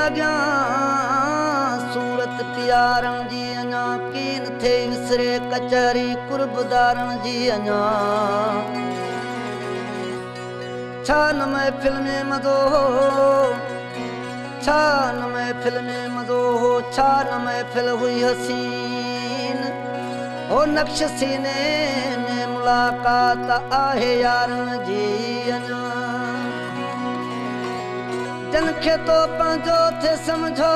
लॻिया सूरत प्यारण जी अञा कीन थे विसरे कचहरी कुर्बदारण जी अञा छा न महफ़िल में मज़ो हो छा न महफ़िल में मज़ो हो छा न महफ़िल हुई हसीन हो नक्श सीने में मुलाक़ात आहे यारन जी अञा जनखे तो पंहिंजो थे समझो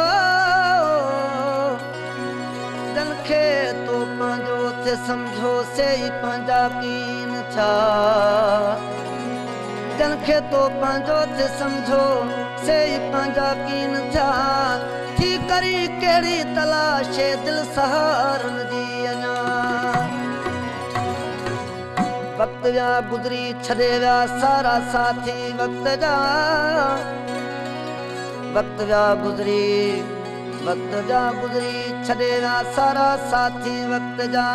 जनखे तो पंहिंजो थे समझो से ही पंहिंजा कीन छा जनखे तो पंहिंजो थे समझो से ही पंहिंजा कीन छा थी करी कहिड़ी तलाश दिल सहारन जी अञा वक्त विया गुज़री छॾे विया सारा साथी वक्त जा वक्त जा गुज़री छॾे विया सारा साथी वक्त जा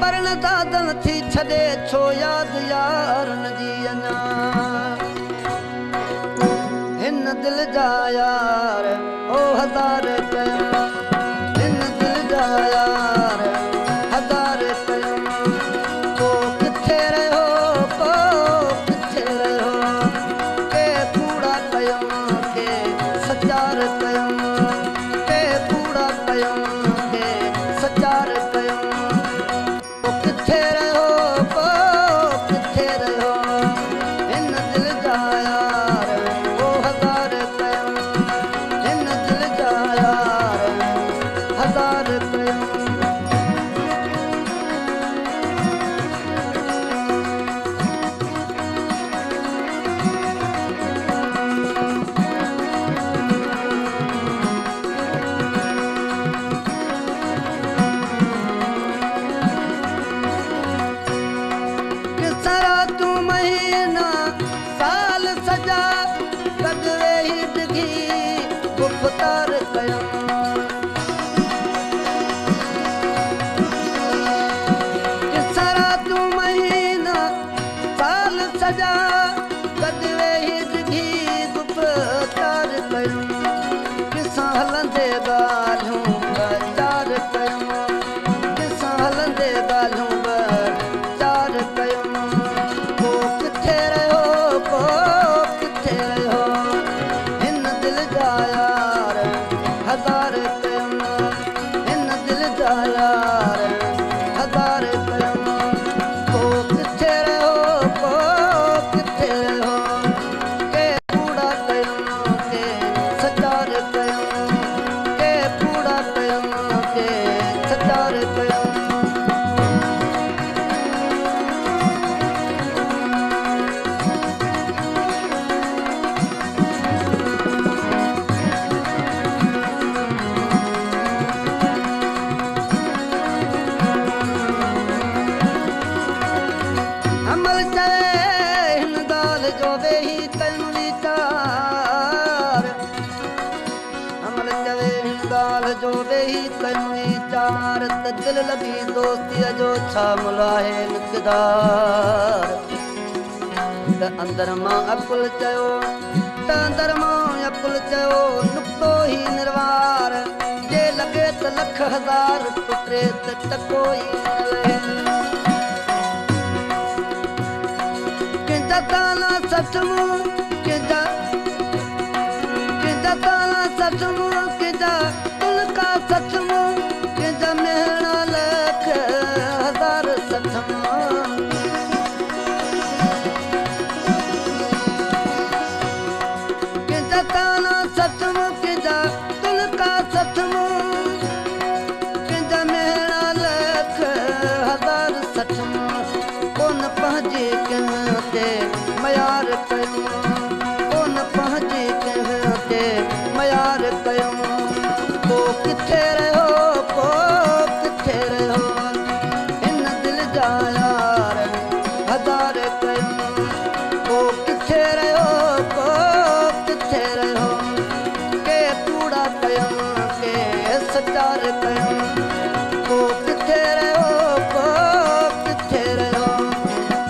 पर न दादन थी छॾे छो यादि यारन जी अञा हिन दिल जा यार ओ हज़ार कयूं हिन दिल जा यार हज़ार कयूं को किथे रहियो को किथे रहियो के कूड़ा कयूं के सचार कयूं के कूड़ा कयूं के सचार कयूं को किथे रहियो को किथे रहियो हिन दिल जा यार ओ हज़ार कयूं हिन दिल जा यार हज़ार कयूं तू महीना साल सजा गॾु वेही डिघी गुफ़्तार कयूं किसरा तू महीना साल सजा गॾु वेही डिघी गुफ़्तार कयूं किसां हलंदे ॻाल्हियूं ॿ-चार कयूं किसां हलंदे ॻाल्हियूं ॿ-चार कयूं को किथे रहियो को किथे रहियो हिन दिल जा यार हज़ार कयूं हिन दिल जा यार हज़ार कयूं को किथे रहियो को किथे रहियो के कूड़ा कयूं के सचार कयूं के कूड़ा कयूं के सचार कयूं अमल चए हिन ॻाल्हि जो वेही कयूं वीचार अमल चए हिन ॻाल्हि जो वेही कयूं वीचार त दिल लॻी दोस्तीअ जो छा मुल्ह आहे मिक़दार त अंदर मां अकुल चयो त अंदर मां अकुल चयो नुक़्तो ई निर्वार जे लॻे त लख हज़ार पुटे त टको ई न लहे ताना सचमू केजा ताना सचमू केजा तुलका सचमू केजा मेहणा लख हज़ार सचमू केजा ताना सचमू केजा तुलका सचमू केजा मेहणा लख हज़ार सचमू कोन पहुंचे कंहिं ते मयार कयूं कोन पहुंचे कंहिं ते मयार कयूं को किथे रहियो को किथे रहियो हिन दिल जा यार हज़ार कयूं को किथे रहियो को किथे रहियो के कूड़ा कयूं के सचार कयूं को किथे रहियो को किथे रहियो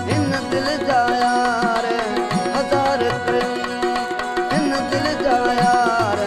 हिन दिल जा यार हज़ार कयूं हिन दिल जा यार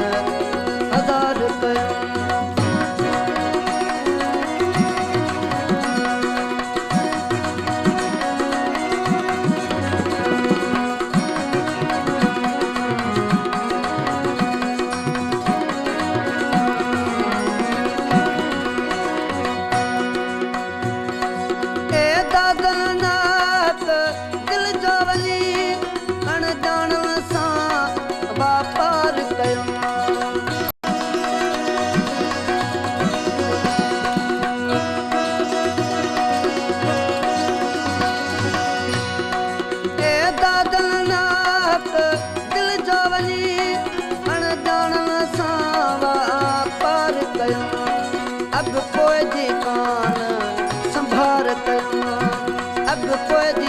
कयूं अब पोइ जी कान संभार कयूं अब पोइ जी